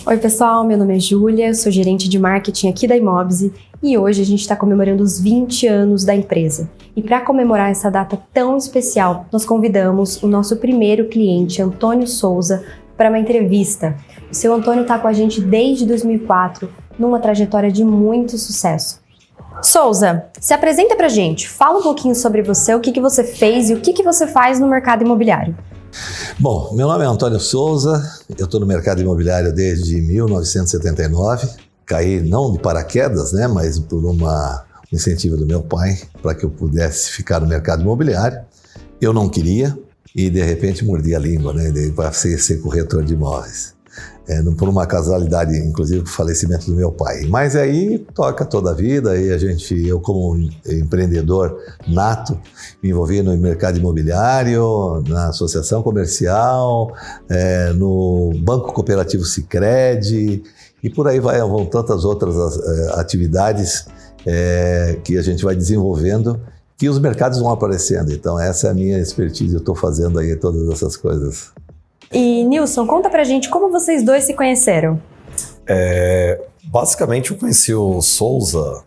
Oi pessoal, meu nome é Júlia, sou gerente de marketing aqui da Imobse e hoje a gente está comemorando os 20 anos da empresa. E para comemorar essa data tão especial, nós convidamos o nosso primeiro cliente, Antônio Souza, para uma entrevista. O seu Antônio está com a gente desde 2004, numa trajetória de muito sucesso. Souza, se apresenta pra gente, fala um pouquinho sobre você, o que você fez e o que você faz no mercado imobiliário. Bom, meu nome é Antônio Souza, eu estou no mercado imobiliário desde 1979. Caí não de paraquedas, né, mas por um incentivo do meu pai para que eu pudesse ficar no mercado imobiliário. Eu não queria e de repente mordi a língua, né, e passei a ser corretor de imóveis. Por uma casualidade, inclusive, com o falecimento do meu pai. Mas aí toca toda a vida e eu como empreendedor nato, me envolvi no mercado imobiliário, na associação comercial, no Banco Cooperativo Sicredi e por aí vão tantas outras atividades que a gente vai desenvolvendo, que os mercados vão aparecendo. Então essa é a minha expertise, eu estou fazendo aí todas essas coisas. E Nilson, conta pra gente como vocês dois se conheceram. Basicamente eu conheci o Souza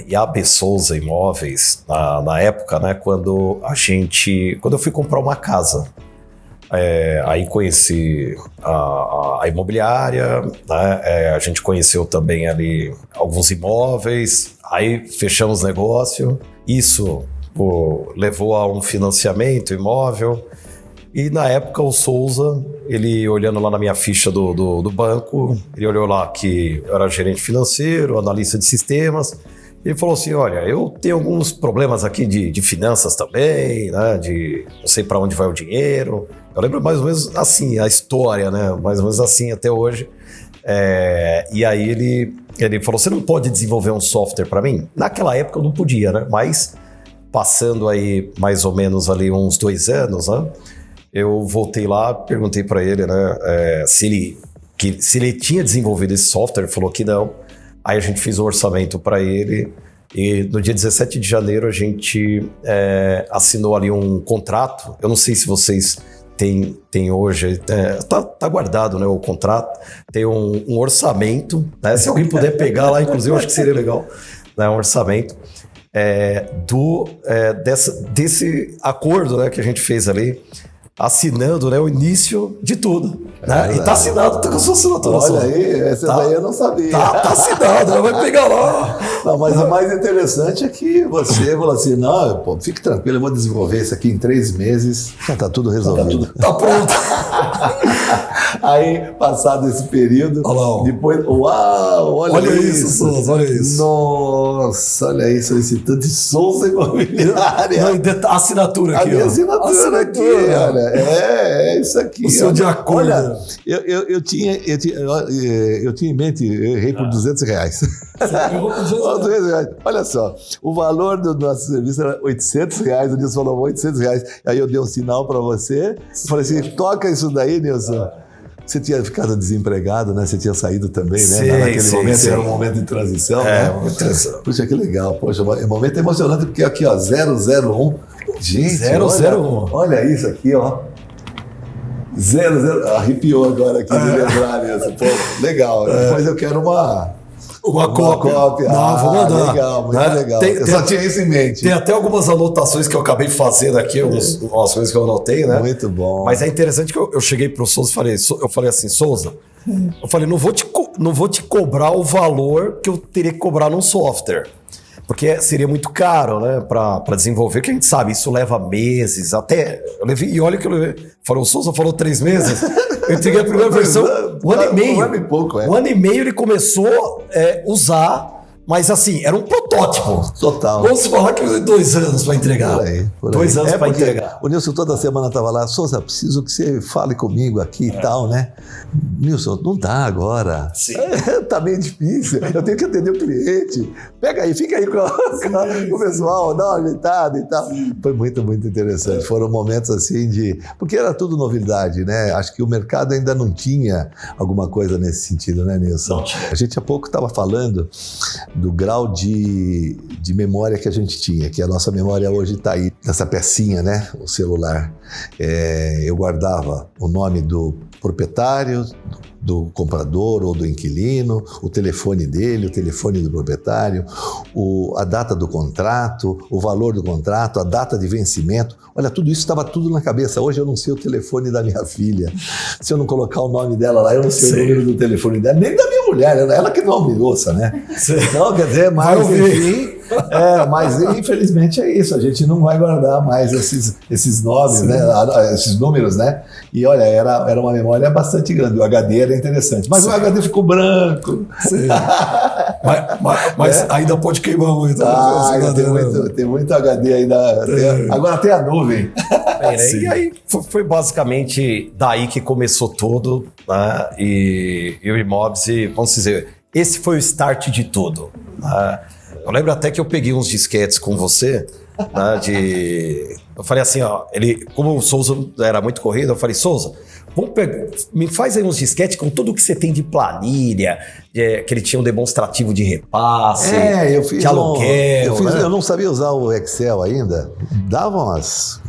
e a AB Souza Imóveis na época, né, quando eu fui comprar uma casa. Aí conheci a imobiliária, né, a gente conheceu também ali alguns imóveis, aí fechamos negócio. Isso levou a um financiamento imóvel. E na época o Souza, ele olhando lá na minha ficha do banco, ele olhou lá que eu era gerente financeiro, analista de sistemas, ele falou assim, olha, eu tenho alguns problemas aqui de finanças também, né, de não sei para onde vai o dinheiro. Eu lembro mais ou menos assim a história, né, mais ou menos assim até hoje. E aí ele falou, você não pode desenvolver um software para mim? Naquela época eu não podia, né, mas passando aí mais ou menos ali uns 2 anos, né, eu voltei lá, perguntei para ele, né, se ele tinha desenvolvido esse software, ele falou que não. Aí a gente fez um orçamento para ele e no dia 17 de janeiro a gente assinou ali um contrato. Eu não sei se vocês têm hoje, tá guardado, né, o contrato, tem um orçamento, né, se alguém puder pegar lá, inclusive eu acho que seria legal, né, um orçamento desse acordo, né, que a gente fez ali, assinando, né, o início de tudo. Né? E tá assinado, tá com a sua assinatura. Olha aí, essa daí eu não sabia. Tá assinado, ela vai pegar lá. Não, mas o mais interessante é que você falou assim, não, pô, fique tranquilo, eu vou desenvolver isso aqui em 3 meses, já tá tudo resolvido. Tá pronto. Aí, passado esse período, depois, uau, olha isso. Souza, olha isso. Nossa, olha aí, solicitante Souza Imobiliária. A assinatura aqui, a minha assinatura aqui, olha. É isso aqui. O seu de acordo. Olha, eu tinha em mente, eu errei por R$200. Você errou por R$200. Olha só, o valor do nosso serviço era R$800, o Nilson falou R$800. Aí eu dei um sinal para você, falei assim, toca isso daí, Nilson. Você tinha ficado desempregado, né? Você tinha saído também, né? Naquele momento era um momento de transição, né? Momento de transição. Puxa, que legal. Poxa, é um momento emocionante, porque aqui, ó, 001. Gente, 001. Olha isso aqui, ó. 00. Arrepiou agora aqui de lembrar nisso. Pô, legal. Depois eu quero uma cópia. Não, vou mandar. Legal, muito legal. Eu só tinha isso em mente. Tem até algumas anotações que eu acabei fazendo aqui, umas coisas que eu anotei, né? Muito bom. Mas é interessante que eu cheguei pro Souza e eu falei assim, Souza, eu falei, não vou te cobrar o valor que eu teria que cobrar num software. Porque seria muito caro, né, para desenvolver, que a gente sabe, isso leva meses, até... Eu levei, e olha que eu levei. O Souza falou 3 meses. Eu entreguei a primeira versão, 1 ano e meio. 1 ano e pouco, 1 ano e meio ele começou a usar, mas assim, era um protótipo. Total. Vamos falar que 2 anos para entregar. Por aí. 2 anos para entregar. O Nilson toda semana estava lá, Souza, preciso que você fale comigo aqui e tal, né? Nilson, não dá agora. Sim. Tá meio difícil, eu tenho que atender o cliente. Pega aí, fica aí com o pessoal, dá uma ajeitada e tal. Sim. Foi muito, muito interessante. Foram momentos assim porque era tudo novidade, né? Acho que o mercado ainda não tinha alguma coisa nesse sentido, né, Nilson? Não tinha. A gente há pouco estava falando do grau de memória que a gente tinha, que a nossa memória hoje está aí, nessa pecinha, né? O celular. Eu guardava o nome do proprietário, do comprador ou do inquilino, o telefone dele, o telefone do proprietário, a data do contrato, o valor do contrato, a data de vencimento. Olha, tudo isso estava tudo na cabeça. Hoje eu não sei o telefone da minha filha. Se eu não colocar o nome dela lá, eu não sei o número do telefone dela, nem da minha mulher, ela que não me ouça, né? Então, quer dizer, mas enfim, mas infelizmente é isso, a gente não vai guardar mais esses nomes, né? Esses números, né? E olha, era uma memória bastante grande, o HD era interessante, mas o HD ficou branco. mas ainda pode queimar muito. Tem muito HD ainda, agora tem a nuvem. E aí foi basicamente daí que começou tudo, né? E o Imóveis, vamos dizer, esse foi o start de tudo, né? Eu lembro até que eu peguei uns disquetes com você, né, eu falei assim, ó, como o Souza era muito corrido, eu falei, Souza, me faz aí uns disquetes com tudo que você tem de planilha, que ele tinha um demonstrativo de repasse, de aluguel. Eu não sabia usar o Excel ainda, dava umas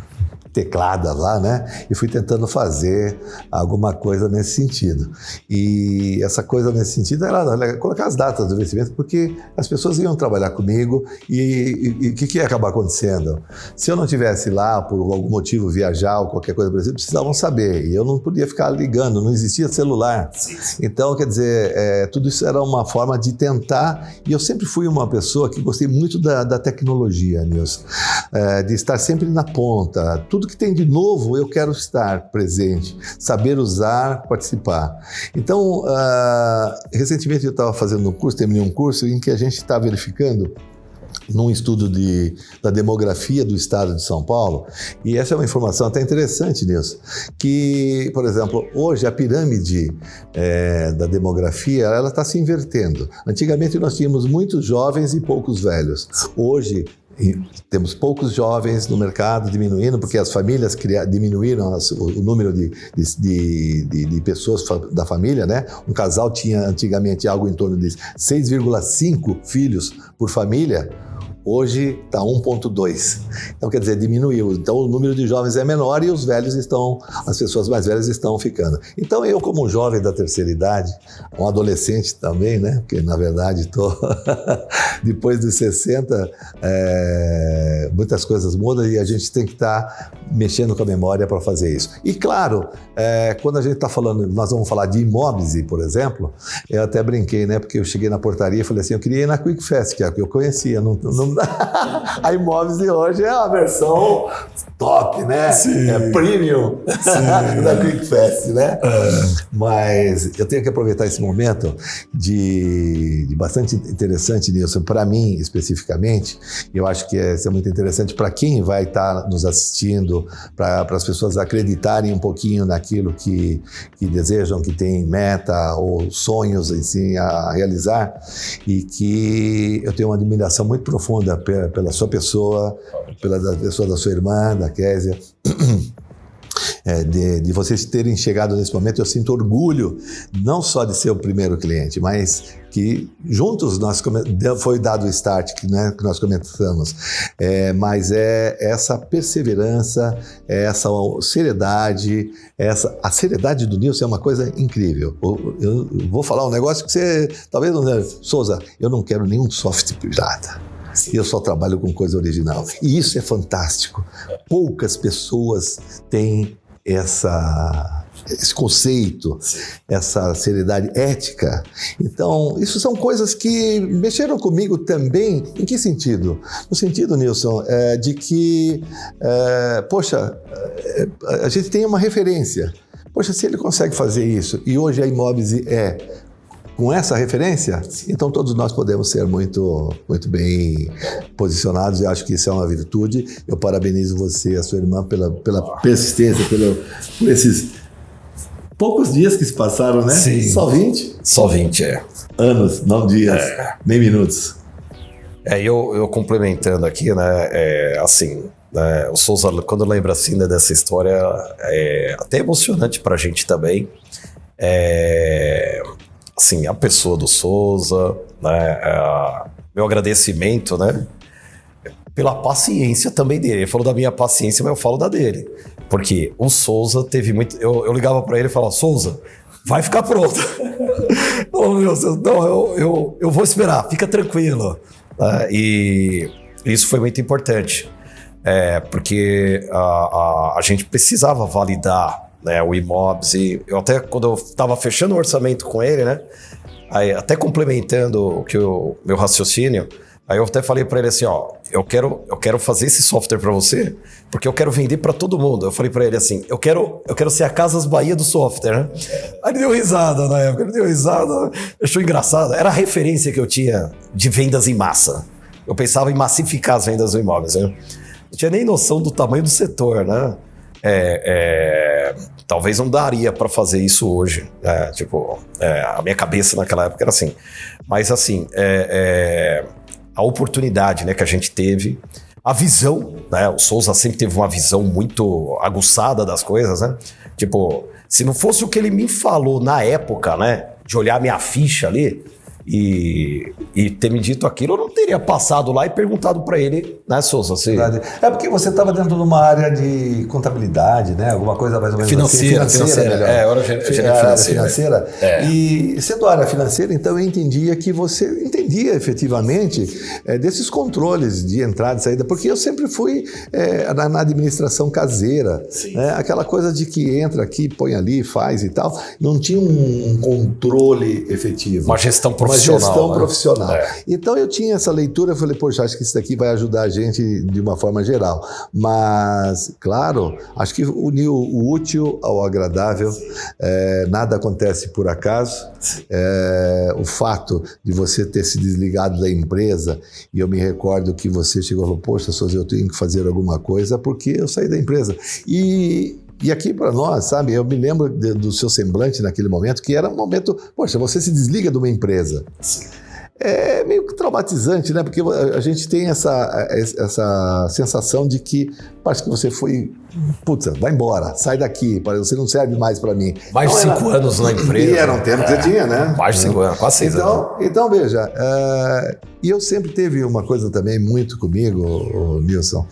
tecladas lá, né? E fui tentando fazer alguma coisa nesse sentido. E essa coisa nesse sentido era colocar as datas do vencimento, porque as pessoas iam trabalhar comigo e o que ia acabar acontecendo? Se eu não estivesse lá, por algum motivo, viajar ou qualquer coisa, por exemplo, precisavam saber. E eu não podia ficar ligando, não existia celular. Então, quer dizer, tudo isso era uma forma de tentar, e eu sempre fui uma pessoa que gostei muito da tecnologia, Nilson, de estar sempre na ponta. Tudo que tem de novo, eu quero estar presente, saber usar, participar. Então, recentemente eu estava fazendo um curso, terminei um curso em que a gente está verificando num estudo da demografia do estado de São Paulo, e essa é uma informação até interessante nisso, que, por exemplo, hoje a pirâmide da demografia, ela está se invertendo. Antigamente nós tínhamos muitos jovens e poucos velhos. Hoje, temos poucos jovens no mercado, diminuindo, porque as famílias diminuíram o número de pessoas da família, né? Um casal tinha antigamente algo em torno de 6,5 filhos por família. Hoje está 1,2. Então, quer dizer, diminuiu. Então, o número de jovens é menor e as pessoas mais velhas estão ficando. Então, eu, como um jovem da terceira idade, um adolescente também, né? Porque, na verdade, depois dos 60, muitas coisas mudam e a gente tem que estar mexendo com a memória para fazer isso. E, claro, quando a gente está falando, nós vamos falar de Imóveis, por exemplo, eu até brinquei, né? Porque eu cheguei na portaria e falei assim, eu queria ir na Quick Fest, que é a que eu conhecia, a Imóveis de hoje é a versão top, né? Sim. É premium da Quick Fest, né? Mas eu tenho que aproveitar esse momento de bastante interessante, Nilson, para mim especificamente. Eu acho que é muito interessante para quem vai estar nos assistindo, para as pessoas acreditarem um pouquinho naquilo que desejam, que tem meta ou sonhos assim, a realizar, e que eu tenho uma admiração muito profunda pela sua pessoa, pela pessoa da sua irmã, da Késia, de vocês terem chegado nesse momento. Eu sinto orgulho, não só de ser o primeiro cliente, mas que juntos foi dado o start, que nós começamos, mas essa perseverança, essa seriedade, a seriedade do Nilson é uma coisa incrível. Eu vou falar um negócio que você talvez não deve. Souza, eu não quero nenhum software pirata. Eu só trabalho com coisa original. E isso é fantástico. Poucas pessoas têm esse conceito, essa seriedade ética. Então, isso são coisas que mexeram comigo também. Em que sentido? No sentido, Nilson, de que, a gente tem uma referência. Poxa, se ele consegue fazer isso, e hoje a Imóveis com essa referência, então todos nós podemos ser muito, muito bem posicionados. Eu acho que isso é uma virtude. Eu parabenizo você e a sua irmã pela persistência, por esses poucos dias que se passaram, né? Sim. Só 20? Só 20, anos, não dias, nem minutos. Eu complementando aqui, né, assim, né, o Souza, quando lembra assim, né, dessa história, é até emocionante pra gente também. Assim, a pessoa do Souza, né, meu agradecimento, né, pela paciência também dele. Ele falou da minha paciência, mas eu falo da dele. Porque o Souza teve muito... Eu ligava para ele e falava, Souza, vai ficar pronto. Não, eu vou esperar, fica tranquilo. E isso foi muito importante, porque a gente precisava validar, né, o Imobs. E eu até, quando eu estava fechando o orçamento com ele, né, aí, até complementando o meu raciocínio, aí eu até falei para ele assim, ó, eu quero fazer esse software para você, porque eu quero vender para todo mundo. Eu falei para ele assim, eu quero ser a Casas Bahia do software, né? Aí ele deu risada na época, achou engraçado. Era a referência que eu tinha de vendas em massa. Eu pensava em massificar as vendas do Imóveis, né? Não tinha nem noção do tamanho do setor, né? Talvez não daria para fazer isso hoje, né? Tipo, a minha cabeça naquela época era assim. Mas assim, a oportunidade, né, que a gente teve, a visão, né? O Souza sempre teve uma visão muito aguçada das coisas, né? Tipo, se não fosse o que ele me falou na época, né, de olhar minha ficha ali e ter me dito aquilo, eu não teria passado lá e perguntado para ele, né, Souza? Se... É porque você estava dentro de uma área de contabilidade, né? Alguma coisa mais ou menos financeira. Área financeira. E sendo área financeira, então eu entendia que você entendia efetivamente desses controles de entrada e saída, porque eu sempre fui na administração caseira, né? Aquela coisa de que entra aqui, põe ali, faz e tal, não tinha um controle efetivo. Uma gestão profissional. Então eu tinha essa leitura, eu falei, poxa, acho que isso daqui vai ajudar a gente de uma forma geral. Mas, claro, acho que uniu o útil ao agradável, nada acontece por acaso. O fato de você ter se desligado da empresa, e eu me recordo que você chegou e falou, poxa, Souza, eu tenho que fazer alguma coisa porque eu saí da empresa. E aqui para nós, sabe, eu me lembro do seu semblante naquele momento, que era um momento, poxa, você se desliga de uma empresa. É meio que traumatizante, né? Porque a gente tem essa sensação de que parece que você foi, putz, vai embora, sai daqui, você não serve mais para mim. Mais de 5 anos na empresa. E era um tempo que você tinha, né? Mais de 5 anos, quase 6 anos. Então veja, e eu sempre teve uma coisa também muito comigo, Nilson,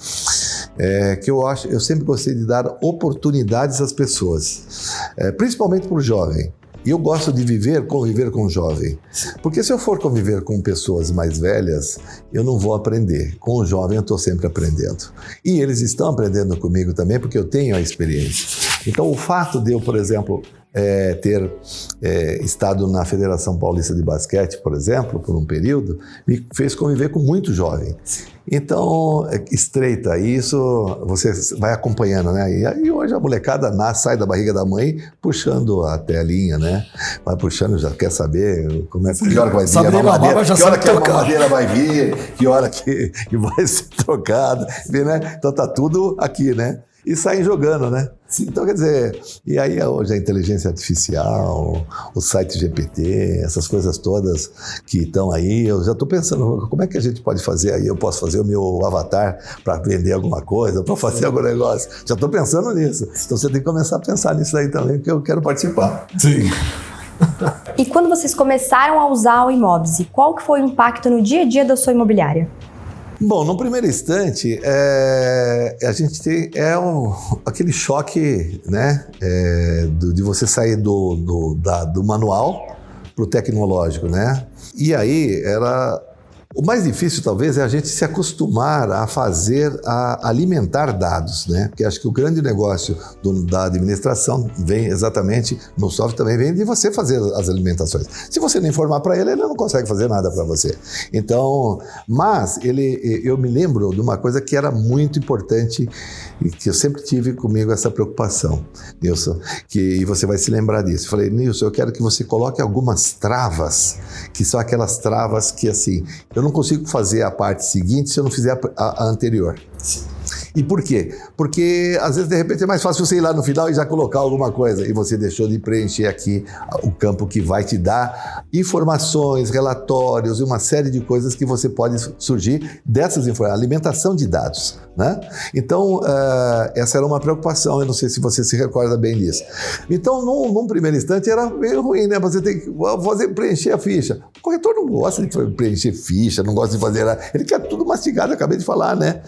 que eu sempre gostei de dar oportunidades às pessoas, principalmente para o jovem. E eu gosto de conviver com o jovem. Porque se eu for conviver com pessoas mais velhas, eu não vou aprender. Com o jovem eu estou sempre aprendendo. E eles estão aprendendo comigo também, porque eu tenho a experiência. Então o fato de eu, por exemplo, ter estado na Federação Paulista de Basquete, por exemplo, por um período, me fez conviver com muito jovem. Então, estreita, isso você vai acompanhando, né? E hoje a molecada sai da barriga da mãe puxando a telinha, né? Vai puxando, já quer saber que hora que vai vir a mamadeira, que hora que a mamadeira vai vir, que hora que vai ser trocada, né? Então tá tudo aqui, né? E saem jogando, né? Então, quer dizer, e aí hoje a inteligência artificial, o site GPT, essas coisas todas que estão aí, eu já estou pensando, como é que a gente pode fazer aí? Eu posso fazer o meu avatar para vender alguma coisa, para fazer algum negócio? Já estou pensando nisso. Então você tem que começar a pensar nisso aí também, porque eu quero participar. Sim. E quando vocês começaram a usar o Imobs, qual que foi o impacto no dia a dia da sua imobiliária? Bom, no primeiro instante, a gente tem aquele choque, né, de você sair do manual para o tecnológico, né? E aí o mais difícil, talvez, é a gente se acostumar a alimentar dados, né? Porque acho que o grande negócio da administração vem exatamente, no software também vem de você fazer as alimentações. Se você não informar para ele não consegue fazer nada para você. Então, mas eu me lembro de uma coisa que era muito importante e que eu sempre tive comigo essa preocupação, Nilson, e você vai se lembrar disso. Eu falei, Nilson, eu quero que você coloque algumas travas, que são aquelas travas que, assim, eu não consigo fazer a parte seguinte se eu não fizer a anterior. Sim. E por quê? Porque, às vezes, de repente, é mais fácil você ir lá no final e já colocar alguma coisa. E você deixou de preencher aqui o campo que vai te dar informações, relatórios e uma série de coisas que você pode surgir dessas informações, alimentação de dados, né? Então, essa era uma preocupação. Eu não sei se você se recorda bem disso. Então, num primeiro instante, era meio ruim, né? Você tem que preencher a ficha. O corretor não gosta de preencher ficha, não gosta de fazer nada. Ele quer tudo mastigado, eu acabei de falar, né?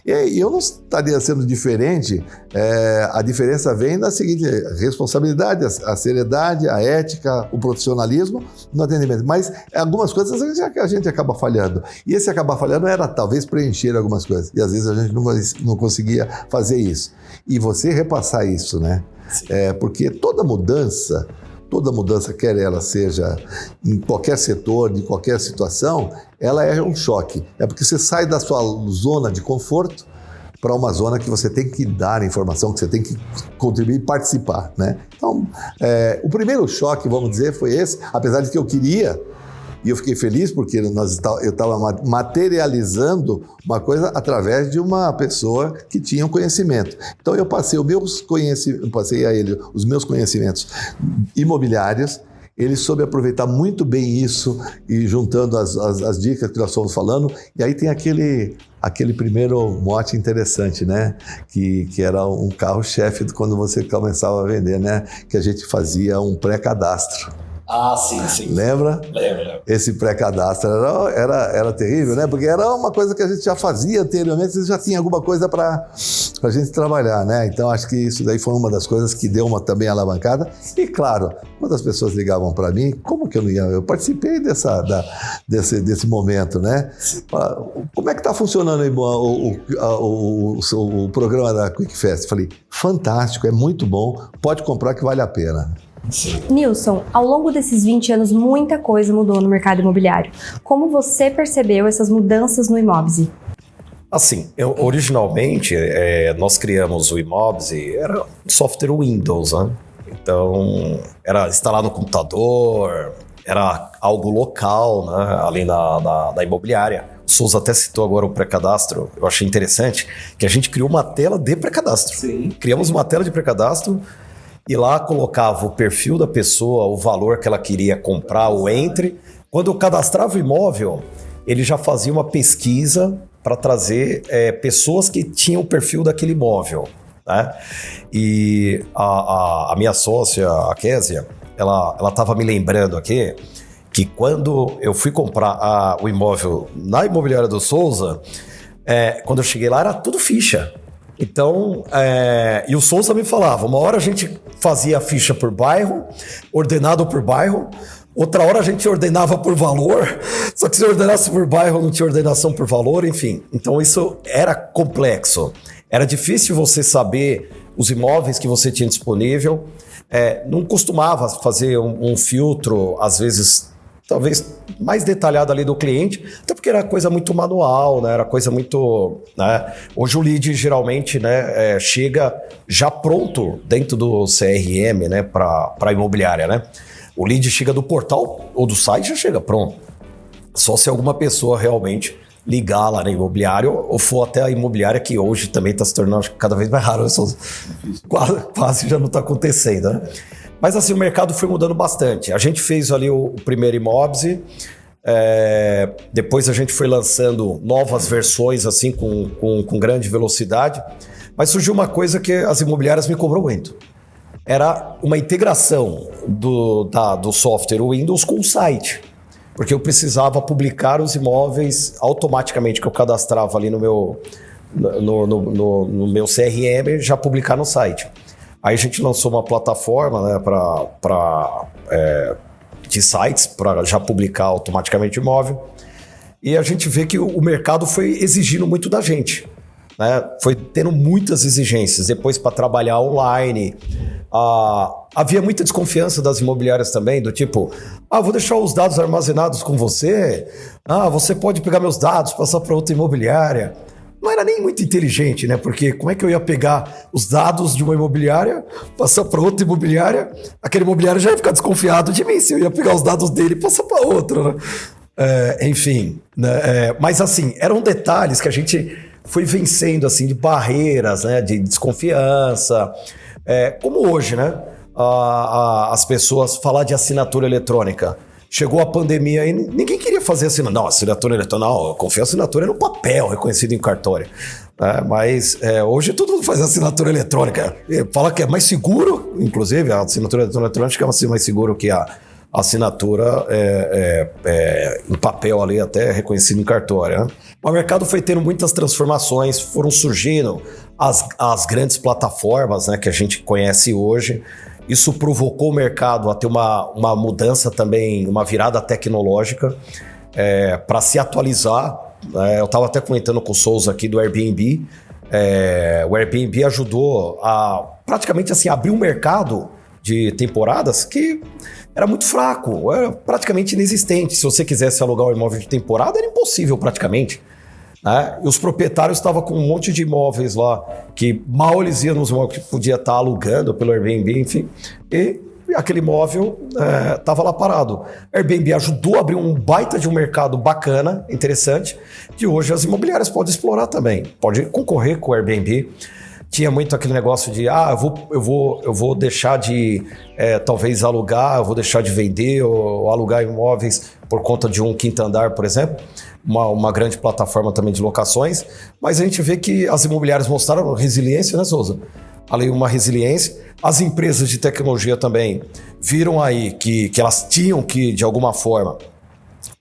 E eu não estaria sendo diferente? A diferença vem da seguinte: responsabilidade, a seriedade, a ética, o profissionalismo no atendimento. Mas algumas coisas a gente acaba falhando. E esse acabar falhando era talvez preencher algumas coisas. E às vezes a gente não conseguia fazer isso. E você repassar isso, né? Porque toda mudança, quer ela seja em qualquer setor, de qualquer situação, ela é um choque. É porque você sai da sua zona de conforto para uma zona que você tem que dar informação, que você tem que contribuir e participar, né? Então, o primeiro choque, vamos dizer, foi esse, apesar de que eu queria, e eu fiquei feliz porque eu estava materializando uma coisa através de uma pessoa que tinha um conhecimento. Então eu passei a ele os meus conhecimentos imobiliários. Ele soube aproveitar muito bem isso e juntando as dicas que nós fomos falando. E aí tem aquele primeiro mote interessante, né? Que era um carro-chefe quando você começava a vender, né? Que a gente fazia um pré-cadastro. Ah, sim. Lembra? Lembro. Esse pré-cadastro era terrível, né? Porque era uma coisa que a gente já fazia anteriormente, você já tinha alguma coisa para a gente trabalhar, né? Então, acho que isso daí foi uma das coisas que deu também alavancada. E, claro, quando as pessoas ligavam para mim, como que eu não ia? Eu participei desse momento, né? Como é que está funcionando aí, o programa da Quick Fest? Falei, fantástico, é muito bom, pode comprar que vale a pena. Sim. Nilson, ao longo desses 20 anos, muita coisa mudou no mercado imobiliário. Como você percebeu essas mudanças no Imóbse? Assim, originalmente, nós criamos o Imóbse, era um software Windows, né? Então, era instalado no computador, era algo local, né? Ali na imobiliária. O Souza até citou agora o pré-cadastro, eu achei interessante, que a gente criou uma tela de pré-cadastro. Sim. Criamos uma tela de pré-cadastro, e lá colocava o perfil da pessoa, o valor que ela queria comprar, o entre. Quando eu cadastrava o imóvel, ele já fazia uma pesquisa para trazer pessoas que tinham o perfil daquele imóvel, né? E a minha sócia, a Késia, ela estava me lembrando aqui que quando eu fui comprar o imóvel na imobiliária do Souza, quando eu cheguei lá era tudo ficha. Então, e o Souza me falava, uma hora a gente fazia a ficha por bairro, ordenado por bairro, outra hora a gente ordenava por valor, só que se ordenasse por bairro não tinha ordenação por valor, enfim. Então isso era complexo, era difícil você saber os imóveis que você tinha disponível, não costumava fazer um filtro, às vezes, talvez mais detalhado ali do cliente, até porque era coisa muito manual, né? Era coisa muito, né? Hoje o lead geralmente, né, chega já pronto dentro do CRM, né, para a imobiliária, né? O lead chega do portal ou do site, já chega pronto. Só se alguma pessoa realmente ligar lá na imobiliária ou for até a imobiliária, que hoje também está se tornando cada vez mais raro, quase já não está acontecendo, né? Mas assim, o mercado foi mudando bastante. A gente fez ali o primeiro Imóbse, depois a gente foi lançando novas versões assim com grande velocidade, mas surgiu uma coisa que as imobiliárias me cobrou muito. Era uma integração do software Windows com o site, porque eu precisava publicar os imóveis automaticamente que eu cadastrava ali no meu CRM, já publicar no site. Aí a gente lançou uma plataforma, né, de sites para já publicar automaticamente o imóvel. E a gente vê que o mercado foi exigindo muito da gente, né? Foi tendo muitas exigências. Depois, para trabalhar online, havia muita desconfiança das imobiliárias também, do tipo, vou deixar os dados armazenados com você, você pode pegar meus dados, passar para outra imobiliária. Não era nem muito inteligente, né? Porque como é que eu ia pegar os dados de uma imobiliária, passar para outra imobiliária, aquele imobiliário já ia ficar desconfiado de mim, se eu ia pegar os dados dele e passar para outra, né? Enfim, né? Mas assim, eram detalhes que a gente foi vencendo, assim, de barreiras, né? De desconfiança. Como hoje, né? As pessoas falar de assinatura eletrônica. Chegou a pandemia e ninguém queria fazer assinatura. Não, assinatura eletrônica, não, eu confio a assinatura no papel, reconhecido em cartório. Mas hoje todo mundo faz assinatura eletrônica. Fala que é mais seguro, inclusive, a assinatura eletrônica é mais seguro que a a assinatura em papel ali, até reconhecido em cartório, né? O mercado foi tendo muitas transformações, foram surgindo as grandes plataformas, né, que a gente conhece hoje. Isso provocou o mercado a ter uma mudança também, uma virada tecnológica para se atualizar. Eu estava até comentando com o Souza aqui do Airbnb. O Airbnb ajudou a praticamente assim, abrir um mercado de temporadas que era muito fraco, era praticamente inexistente. Se você quisesse alugar um imóvel de temporada, era impossível praticamente. Né? E os proprietários estavam com um monte de imóveis lá que mal eles iam nos imóveis que podia estar alugando pelo Airbnb, enfim, e aquele imóvel estava lá parado. A Airbnb ajudou a abrir um baita de um mercado bacana, interessante, que hoje as imobiliárias podem explorar também, pode concorrer com o Airbnb. Tinha muito aquele negócio de, eu vou deixar de, talvez alugar, eu vou deixar de vender ou alugar imóveis por conta de um quinto andar, por exemplo. Uma grande plataforma também de locações. Mas a gente vê que as imobiliárias mostraram resiliência, né, Souza? Ali uma resiliência. As empresas de tecnologia também viram aí que elas tinham que, de alguma forma,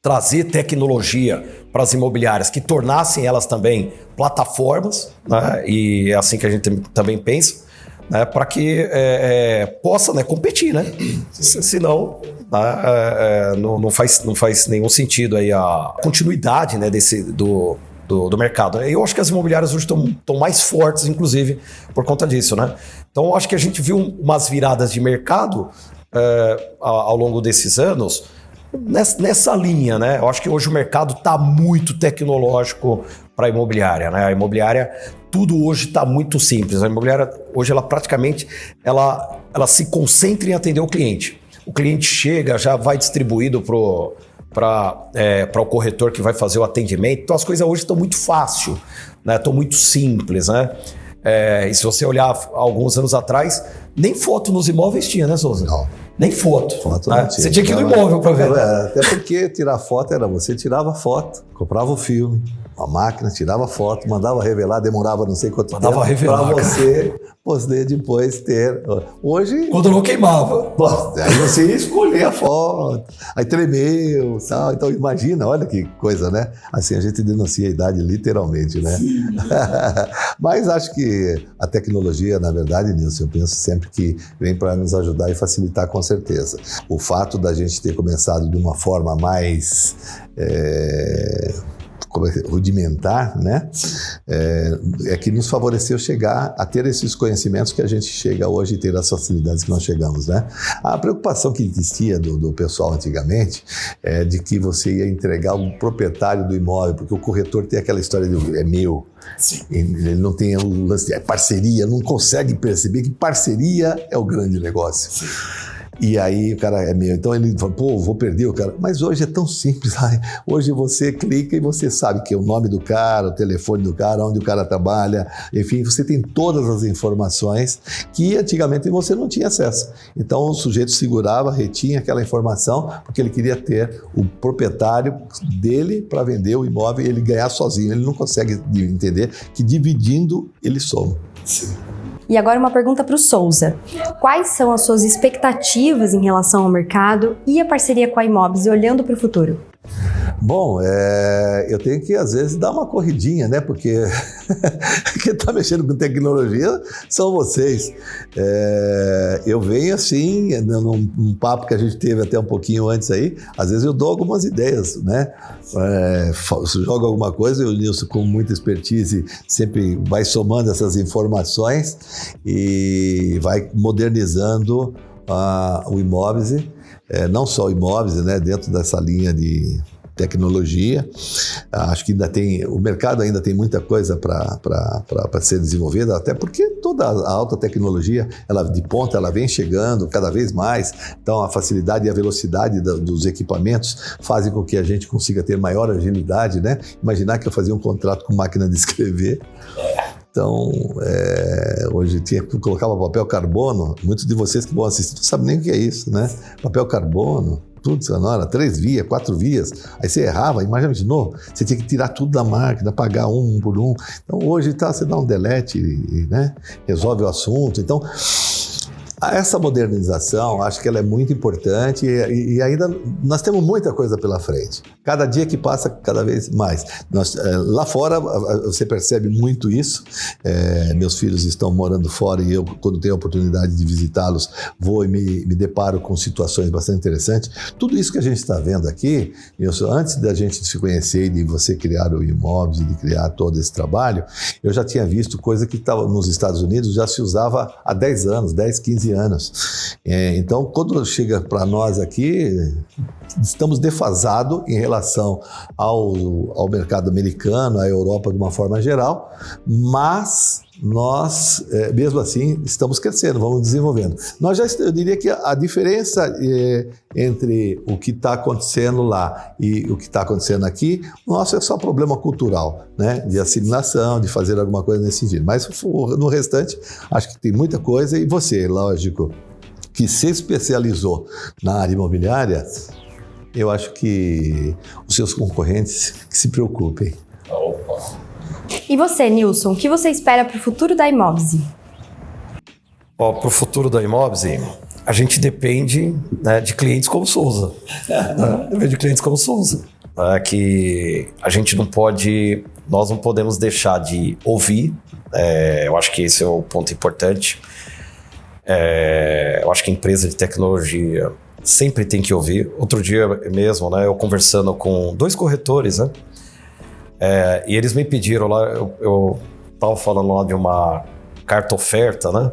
trazer tecnologia para as imobiliárias que tornassem elas também plataformas, né? E é assim que a gente também pensa, né? Para que possa, né, competir, né? Senão não faz nenhum sentido aí a continuidade, né, do mercado. Eu acho que as imobiliárias hoje estão mais fortes, inclusive, por conta disso, né? Então, eu acho que a gente viu umas viradas de mercado ao longo desses anos, nessa linha, né? Eu acho que hoje o mercado está muito tecnológico para a imobiliária, né? A imobiliária, tudo hoje está muito simples. A imobiliária, hoje, ela praticamente ela se concentra em atender o cliente. O cliente chega, já vai distribuído para o corretor que vai fazer o atendimento. Então, as coisas hoje estão muito fácil, né? Estão muito simples, né? E se você olhar alguns anos atrás, nem foto nos imóveis tinha, né, Souza? Não. Nem foto. Né? Você tinha que ir no imóvel para ver. Até porque tirar foto era você tirava foto, comprava o filme, a máquina, tirava foto, mandava revelar, demorava não sei quanto tempo para você poder depois ter. Hoje... Quando não queimava. Aí você ia escolher a foto, aí tremeu, tal. Então imagina, olha que coisa, né? Assim a gente denuncia a idade literalmente, né? Mas acho que a tecnologia, na verdade, Nilson, eu penso sempre que vem para nos ajudar e facilitar, com certeza. O fato da gente ter começado de uma forma mais rudimentar, né? É que nos favoreceu chegar a ter esses conhecimentos que a gente chega hoje e ter as facilidades que nós chegamos, né? A preocupação que existia do pessoal antigamente é de que você ia entregar o proprietário do imóvel, porque o corretor tem aquela história de é meu. Sim. Ele não tem o lance de parceria, não consegue perceber que parceria é o grande negócio. Sim. E aí o cara é meu, então ele fala, vou perder o cara. Mas hoje é tão simples, hoje você clica e você sabe que é o nome do cara, o telefone do cara, onde o cara trabalha, enfim, você tem todas as informações que antigamente você não tinha acesso. Então o sujeito segurava, retinha aquela informação, porque ele queria ter o proprietário dele para vender o imóvel e ele ganhar sozinho. Ele não consegue entender que dividindo ele soma. Sim. E agora uma pergunta para o Souza. Quais são as suas expectativas em relação ao mercado e a parceria com a Imóveis olhando para o futuro? Bom, eu tenho que às vezes dar uma corridinha, né? Porque quem está mexendo com tecnologia são vocês. Eu venho assim, num papo que a gente teve até um pouquinho antes aí, às vezes eu dou algumas ideias, né? Jogo alguma coisa e o Nilson, com muita expertise, sempre vai somando essas informações e vai modernizando o Imóveis. Não só Imóveis, né? Dentro dessa linha de tecnologia, acho que o mercado ainda tem muita coisa para ser desenvolvida, até porque toda a alta tecnologia, ela de ponta, ela vem chegando cada vez mais, então a facilidade e a velocidade dos equipamentos fazem com que a gente consiga ter maior agilidade, né? Imaginar que eu fazia um contrato com máquina de escrever. Então, hoje colocava papel carbono, muitos de vocês que vão assistir não sabem nem o que é isso, né? Papel carbono, tudo sonora, 3 vias, 4 vias, aí você errava, imaginou, você tinha que tirar tudo da máquina, apagar um por um. Então hoje você dá um delete e, né, resolve o assunto. Então Essa modernização, acho que ela é muito importante e ainda nós temos muita coisa pela frente. Cada dia que passa, cada vez mais. Lá fora, você percebe muito isso. Meus filhos estão morando fora e eu, quando tenho a oportunidade de visitá-los, vou e me deparo com situações bastante interessantes. Tudo isso que a gente está vendo aqui, antes da gente se conhecer e de você criar o Imóveis e de criar todo esse trabalho, eu já tinha visto coisa que estava nos Estados Unidos, já se usava há 10 anos, 10, 15 anos. Então, quando chega para nós aqui, estamos defasados em relação ao mercado americano, à Europa de uma forma geral, mas nós, mesmo assim, estamos crescendo, vamos desenvolvendo. Eu diria que a diferença entre o que está acontecendo lá e o que está acontecendo aqui, nosso é só problema cultural, né? De assimilação, de fazer alguma coisa nesse sentido. Mas no restante, acho que tem muita coisa e você, lógico, que se especializou na área imobiliária, eu acho que os seus concorrentes que se preocupem. Opa! E você, Nilson, o que você espera para o futuro da Imóveis? Para o futuro da Imóveis, a gente depende, né, de clientes como Souza. Depende de clientes como Souza. Que a gente nós não podemos deixar de ouvir. Eu acho que esse é o ponto importante. Eu acho que a empresa de tecnologia sempre tem que ouvir. Outro dia mesmo, né, eu conversando com 2 corretores, né? E eles me pediram lá, eu estava falando lá de uma carta oferta, né?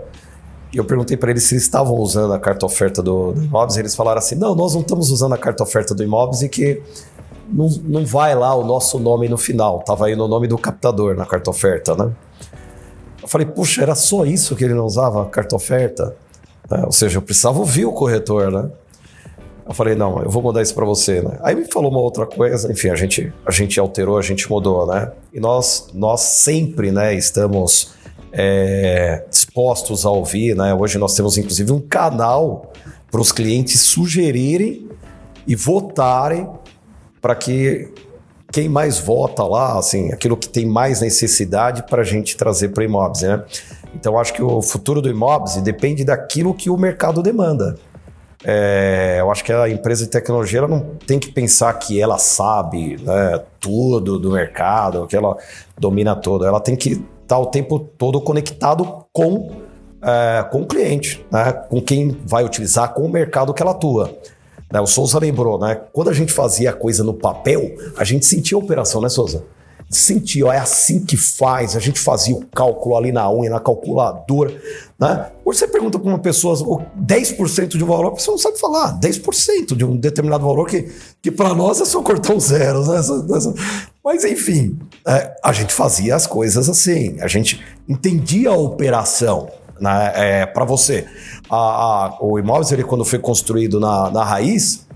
E eu perguntei para eles se eles estavam usando a carta oferta do Imóveis, e eles falaram assim, não, nós não estamos usando a carta oferta do Imóveis e que não vai lá o nosso nome no final, estava aí no nome do captador na carta oferta, né? Eu falei, puxa, era só isso que ele não usava, a carta oferta? Ou seja, eu precisava ouvir o corretor, né? Eu falei, não, eu vou mudar isso para você, né? Aí me falou uma outra coisa, enfim, a gente alterou, a gente mudou, né? E nós sempre, né, estamos dispostos a ouvir, né? Hoje nós temos, inclusive, um canal para os clientes sugerirem e votarem para que quem mais vota lá, assim, aquilo que tem mais necessidade para a gente trazer para o Imóveis, né? Então, acho que o futuro do Imóveis depende daquilo que o mercado demanda. Eu acho que a empresa de tecnologia ela não tem que pensar que ela sabe, né, tudo do mercado, que ela domina tudo. Ela tem que estar o tempo todo conectado com o cliente, né, com quem vai utilizar, com o mercado que ela atua. O Souza lembrou, né, quando a gente fazia a coisa no papel, a gente sentia a operação, né, Souza? Sentia, é assim que faz, a gente fazia o cálculo ali na unha, na calculadora, né? Hoje você pergunta para uma pessoa 10% de um valor, a pessoa não sabe falar, 10% de um determinado valor que para nós é só cortar um zero, né? Mas enfim, a gente fazia as coisas assim, a gente entendia a operação, né? Para você, o Imóveis, ele, quando foi construído na raiz,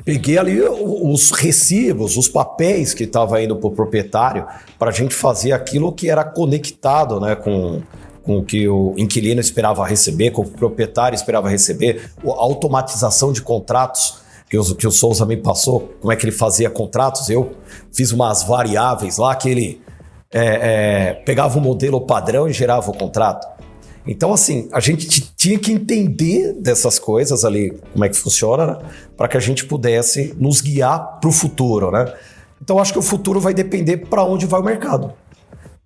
peguei ali os recibos, os papéis que estavam indo para o proprietário para a gente fazer aquilo que era conectado, né, com o que o inquilino esperava receber, com o proprietário esperava receber, a automatização de contratos que o Souza me passou, como é que ele fazia contratos. Eu fiz umas variáveis lá que ele pegava o modelo padrão e gerava o contrato. Então, assim, a gente tinha que entender dessas coisas ali, como é que funciona, né? Para que a gente pudesse nos guiar para o futuro, né? Então, acho que o futuro vai depender para onde vai o mercado.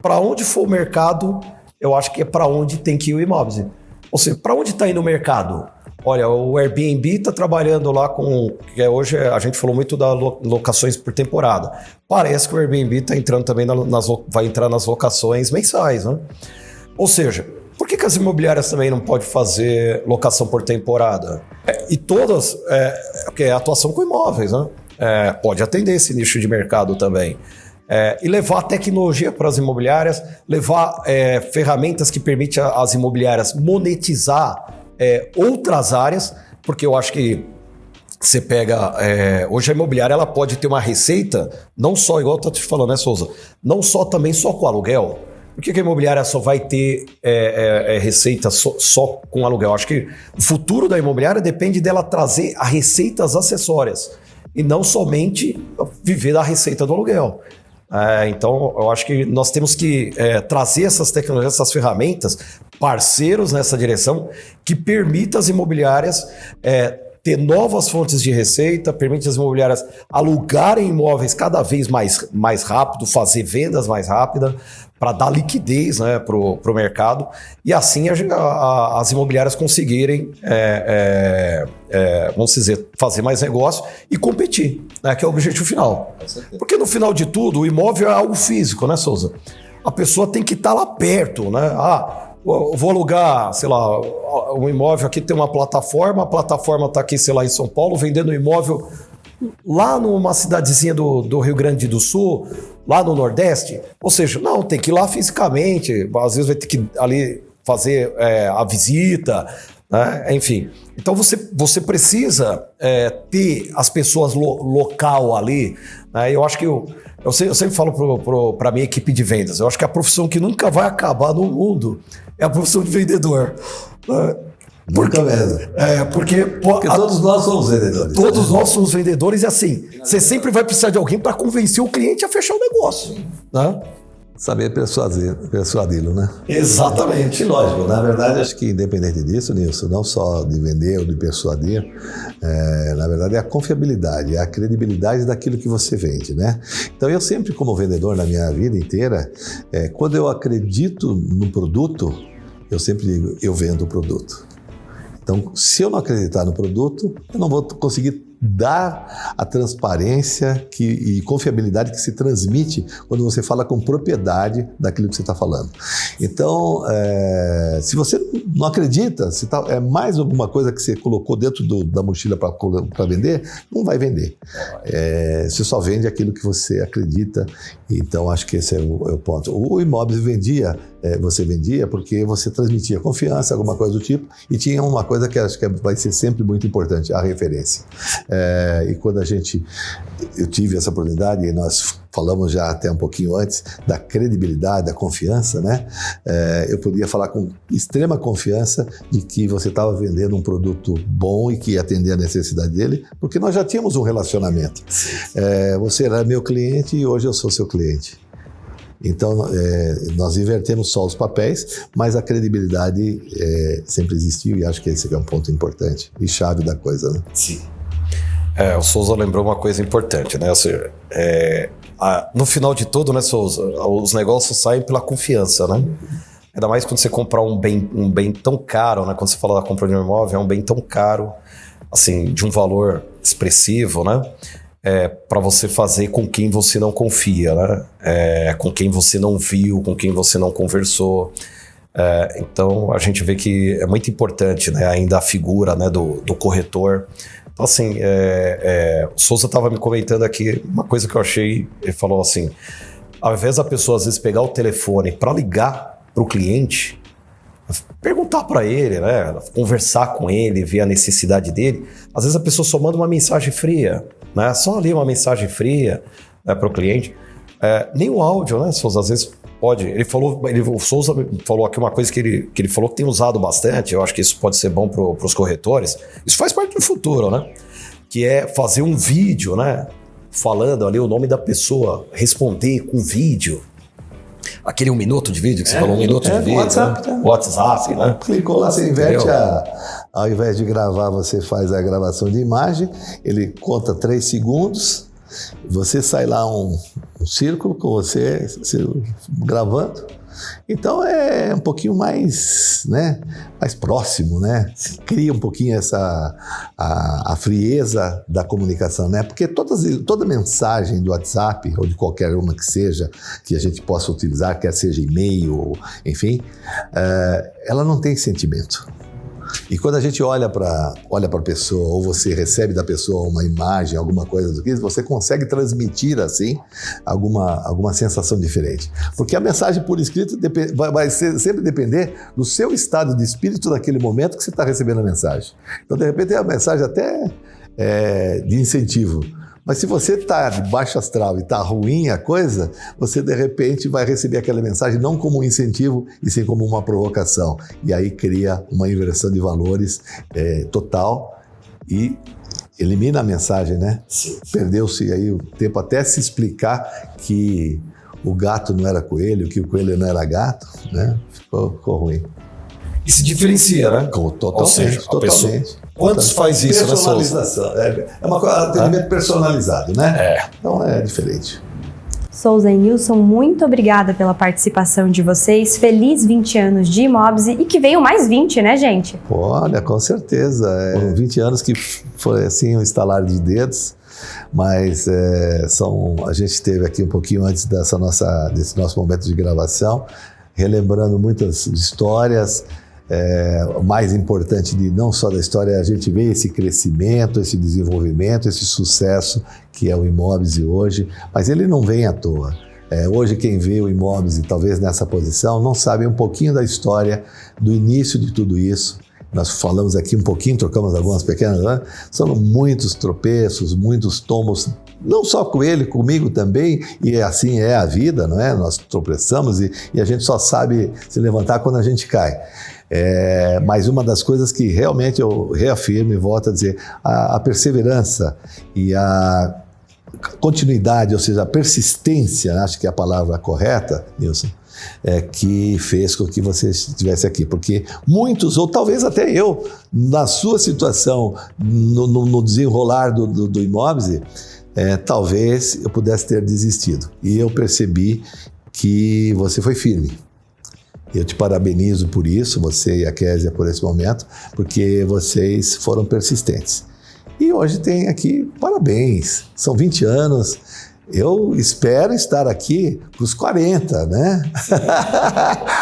Para onde for o mercado, eu acho que é para onde tem que ir o Imóveis. Ou seja, para onde está indo o mercado? Olha, o Airbnb está trabalhando lá com... Hoje a gente falou muito das locações por temporada. Parece que o Airbnb está entrando também vai entrar nas locações mensais, né? Ou seja... Por que as imobiliárias também não podem fazer locação por temporada? E todas, porque é atuação com imóveis, né? Pode atender esse nicho de mercado também. E levar tecnologia para as imobiliárias, levar ferramentas que permitem às imobiliárias monetizar outras áreas, porque eu acho que você pega... hoje a imobiliária ela pode ter uma receita, não só, igual eu estou te falando, né, Souza? Não só também só com aluguel. Por que a imobiliária só vai ter receita só com aluguel? Acho que o futuro da imobiliária depende dela trazer as receitas acessórias e não somente viver da receita do aluguel. Então, eu acho que nós temos que trazer essas tecnologias, essas ferramentas, parceiros nessa direção, que permitam às imobiliárias ter novas fontes de receita, permite às imobiliárias alugarem imóveis cada vez mais rápido, fazer vendas mais rápidas, para dar liquidez, né, para o mercado, e assim as imobiliárias conseguirem, vamos dizer, fazer mais negócio e competir, né, que é o objetivo final. Porque no final de tudo, o imóvel é algo físico, né, Souza? A pessoa tem que estar lá perto, né? Eu vou alugar, sei lá, um imóvel aqui, tem uma plataforma, a plataforma está aqui, sei lá, em São Paulo, vendendo um imóvel lá numa cidadezinha do Rio Grande do Sul, lá no Nordeste. Ou seja, não, tem que ir lá fisicamente, às vezes vai ter que ali fazer a visita, né? Enfim. Então você precisa ter as pessoas local ali, né? Eu acho que eu sempre falo para a minha equipe de vendas, eu acho que a profissão que nunca vai acabar no mundo é a profissão de vendedor. Nunca mesmo. Porque todos nós somos vendedores. Todos nós somos vendedores e assim, você sempre vai precisar de alguém para convencer o cliente a fechar o negócio. Né? Saber persuadi-lo, né? Exatamente. E lógico, na verdade, acho que independente disso, Nilson, não só de vender ou de persuadir, na verdade é a confiabilidade, é a credibilidade daquilo que você vende, né? Então eu sempre, como vendedor na minha vida inteira, quando eu acredito no produto, eu sempre digo, eu vendo o produto. Então, se eu não acreditar no produto, eu não vou conseguir dar a transparência e confiabilidade que se transmite quando você fala com propriedade daquilo que você está falando. Então, se você não acredita, se é mais alguma coisa que você colocou dentro da mochila para vender, não vai vender. Você só vende aquilo que você acredita. Então, acho que esse é o ponto. O imóvel você vendia porque você transmitia confiança, alguma coisa do tipo, e tinha uma coisa que acho que vai ser sempre muito importante, a referência. E quando eu tive essa oportunidade, e nós falamos já até um pouquinho antes, da credibilidade, da confiança, né? Eu podia falar com extrema confiança de que você estava vendendo um produto bom e que ia atender a necessidade dele, porque nós já tínhamos um relacionamento. Você era meu cliente e hoje eu sou seu cliente. Então, nós invertemos só os papéis, mas a credibilidade sempre existiu e acho que esse é um ponto importante e chave da coisa, né? Sim. O Souza lembrou uma coisa importante, né? Ou seja, no final de tudo, né, Souza, os negócios saem pela confiança, né? Ainda mais quando você comprar um bem tão caro, né? Quando você fala da compra de um imóvel, é um bem tão caro, assim, de um valor expressivo, né? Para você fazer com quem você não confia, né? Com quem você não viu, com quem você não conversou. Então, a gente vê que é muito importante, né, ainda a figura, né, do corretor. Então, assim, o Souza estava me comentando aqui uma coisa que eu achei, ele falou assim, ao invés da pessoa às vezes pegar o telefone para ligar para o cliente, perguntar para ele, né, conversar com ele, ver a necessidade dele, às vezes a pessoa só manda uma mensagem fria, né, só ali uma mensagem fria, né, para o cliente, nem o áudio, né, Souza, às vezes pode, o Souza falou aqui uma coisa que ele falou que tem usado bastante, eu acho que isso pode ser bom para os corretores, isso faz parte do futuro, né, que é fazer um vídeo, né, falando ali o nome da pessoa, responder com vídeo, aquele 1 minuto de vídeo que você falou, 1 minuto de vídeo, WhatsApp, né? WhatsApp, né? Clicou lá, você inverte ao invés de gravar, você faz a gravação de imagem, ele conta 3 segundos, você sai lá um círculo com você gravando. Então é um pouquinho mais, né, mais próximo, né? Cria um pouquinho a frieza da comunicação, né? Porque toda mensagem do WhatsApp ou de qualquer uma que seja que a gente possa utilizar, quer seja e-mail, enfim, ela não tem sentimento. E quando a gente olha para a pessoa, ou você recebe da pessoa uma imagem, alguma coisa do que, você consegue transmitir, assim, alguma sensação diferente. Porque a mensagem por escrito vai sempre depender do seu estado de espírito naquele momento que você está recebendo a mensagem. Então, de repente, é uma mensagem até de incentivo. Mas se você está de baixo astral e está ruim a coisa, você de repente vai receber aquela mensagem não como um incentivo, e sim como uma provocação. E aí cria uma inversão de valores total e elimina a mensagem, né? Sim. Perdeu-se aí o tempo até se explicar que o gato não era coelho, que o coelho não era gato, né? Ficou ruim. E se diferencia, né? Totalmente, Ou seja, a totalmente. pessoa... Quantos faz isso, né, Souza? Personalização. É uma coisa, atendimento personalizado, né? É. Então é diferente. Souza e Nilson, muito obrigada pela participação de vocês. Feliz 20 anos de Imóveis e que venham mais 20, né, gente? Olha, com certeza. Foram 20 anos que foi assim um estalar de dedos, mas a gente esteve aqui um pouquinho antes desse nosso momento de gravação, relembrando muitas histórias. O mais importante não só da história é a gente ver esse crescimento, esse desenvolvimento, esse sucesso que é o Imóveis hoje, mas ele não vem à toa. Hoje quem vê o Imóveis talvez nessa posição não sabe um pouquinho da história, do início de tudo isso. Nós falamos aqui um pouquinho, trocamos algumas pequenas, né? São muitos tropeços, muitos tombos, não só com ele, comigo também, e assim é a vida, não é? Nós tropeçamos e a gente só sabe se levantar quando a gente cai. Mas uma das coisas que realmente eu reafirmo e volto a dizer, a perseverança e a continuidade, ou seja, a persistência, acho que é a palavra correta, Nilson, que fez com que você estivesse aqui, porque muitos, ou talvez até eu, na sua situação, no desenrolar do Imóveis, talvez eu pudesse ter desistido. E eu percebi que você foi firme. Eu te parabenizo por isso, você e a Késia por esse momento, porque vocês foram persistentes. E hoje tem aqui, parabéns, são 20 anos. Eu espero estar aqui para os 40, né?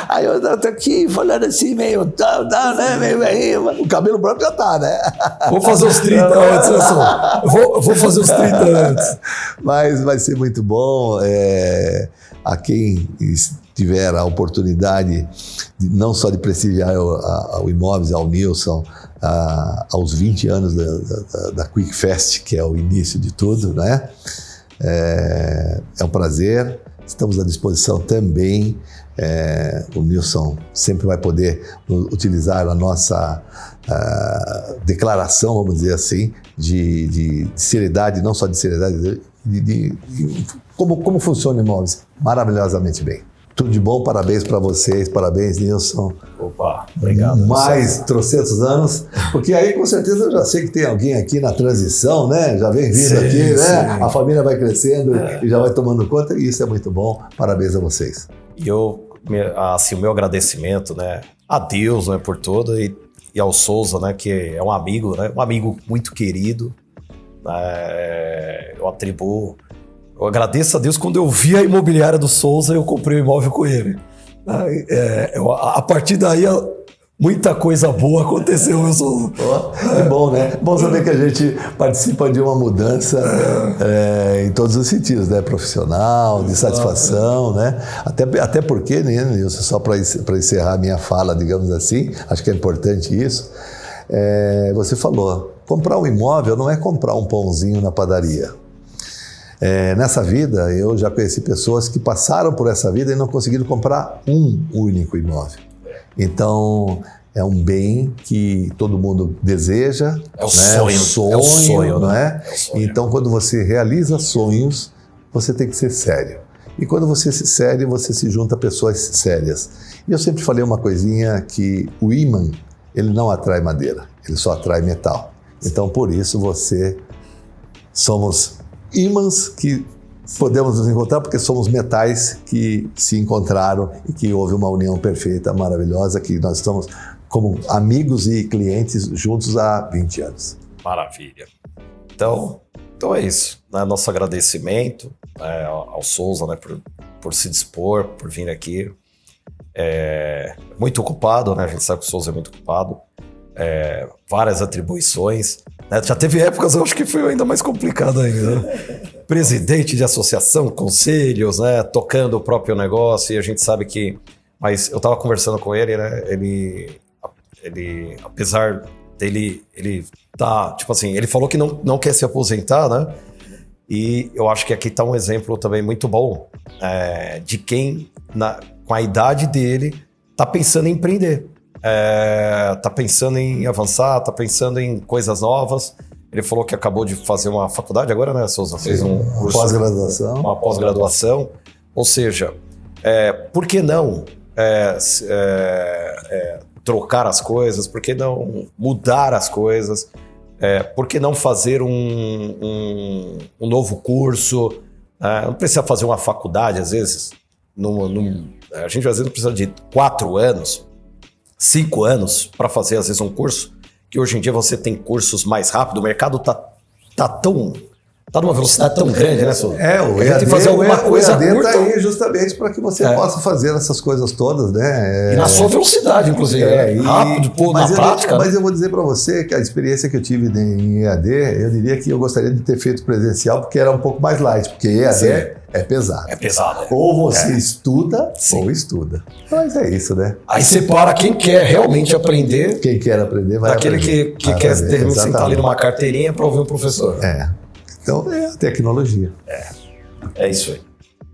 Aí eu estou aqui falando assim, meio, né? Meio, o cabelo branco já tá, né? Vou fazer os 30 antes, vou fazer os 30 antes. Mas vai ser muito bom. A quem tiver a oportunidade não só de prestigiar o Imóveis, ao Nilson, aos 20 anos da Quick Fest, que é o início de tudo, né? É um prazer, estamos à disposição também. O Nilson sempre vai poder utilizar a nossa declaração, vamos dizer assim, de seriedade, não só de seriedade, como funciona o Imóveis, maravilhosamente bem. Tudo de bom, parabéns para vocês, parabéns, Nilson. Opa, obrigado. Mais trocentos anos, porque aí com certeza eu já sei que tem alguém aqui na transição, né? Já vem vindo aqui, né? Sim. A família vai crescendo e já vai tomando conta, e isso é muito bom. Parabéns a vocês. E o meu agradecimento, né, a Deus, né, por tudo, e ao Souza, né, que é um amigo, né, um amigo muito querido. Eu agradeço a Deus quando eu vi a imobiliária do Souza, eu comprei o imóvel com ele. A partir daí, muita coisa boa aconteceu, meu Souza. É bom, né? Bom saber que a gente participa de uma mudança em todos os sentidos, né? Profissional, de satisfação, né? Até porque, né, Nilson, só para encerrar a minha fala, digamos assim, acho que é importante isso. Você falou, comprar um imóvel não é comprar um pãozinho na padaria. Nessa vida, eu já conheci pessoas que passaram por essa vida e não conseguiram comprar um único imóvel. Então, é um bem que todo mundo deseja. É o sonho, não né? é? Então, quando você realiza sonhos, você tem que ser sério. E quando você se sério, você se junta a pessoas sérias. E eu sempre falei uma coisinha, que o ímã, ele não atrai madeira, ele só atrai metal. Então, por isso, somos ímãs que podemos nos encontrar, porque somos metais que se encontraram e que houve uma união perfeita, maravilhosa, que nós estamos como amigos e clientes juntos há 20 anos. Maravilha. Então é isso. Né? Nosso agradecimento ao Souza, né, por se dispor, por vir aqui. Muito ocupado, né? A gente sabe que o Souza é muito ocupado. Várias atribuições. Né? Já teve épocas, eu acho que foi ainda mais complicado ainda. Né? Presidente de associação, conselhos, né? Tocando o próprio negócio, e a gente sabe que... Mas eu estava conversando com ele, né? Ele, apesar dele... Ele tá, tipo assim, ele falou que não quer se aposentar, né? E eu acho que aqui está um exemplo também muito bom de quem, com a idade dele, está pensando em empreender. Tá pensando em avançar, tá pensando em coisas novas. Ele falou que acabou de fazer uma faculdade agora, né, Souza? Fez um curso, pós-graduação. uma pós-graduação. Ou seja, por que não trocar as coisas? Por que não mudar as coisas? Por que não fazer um novo curso? Não precisa fazer uma faculdade, às vezes. A gente às vezes não precisa de 4 anos, 5 anos para fazer, às vezes, um curso. Que hoje em dia você tem cursos mais rápido, o mercado tá numa velocidade tão grande, né, Souza? O EAD, tem que fazer alguma coisa curta. curta. Tá aí justamente para que você possa fazer essas coisas todas, né? E na sua velocidade, inclusive. Rápido, na prática. Mas eu vou dizer para você que a experiência que eu tive em EAD, eu diria que eu gostaria de ter feito presencial, porque era um pouco mais light, porque EAD é pesado. É pesado. Ou você estuda, ou estuda. Mas é isso, né? Aí separa quem quer realmente aprender. Quem quer aprender vai daquele aprender. que quer sentar ali numa carteirinha para ouvir um professor. Então é a tecnologia. É isso aí.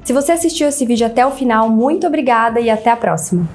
Se você assistiu esse vídeo até o final, muito obrigada e até a próxima.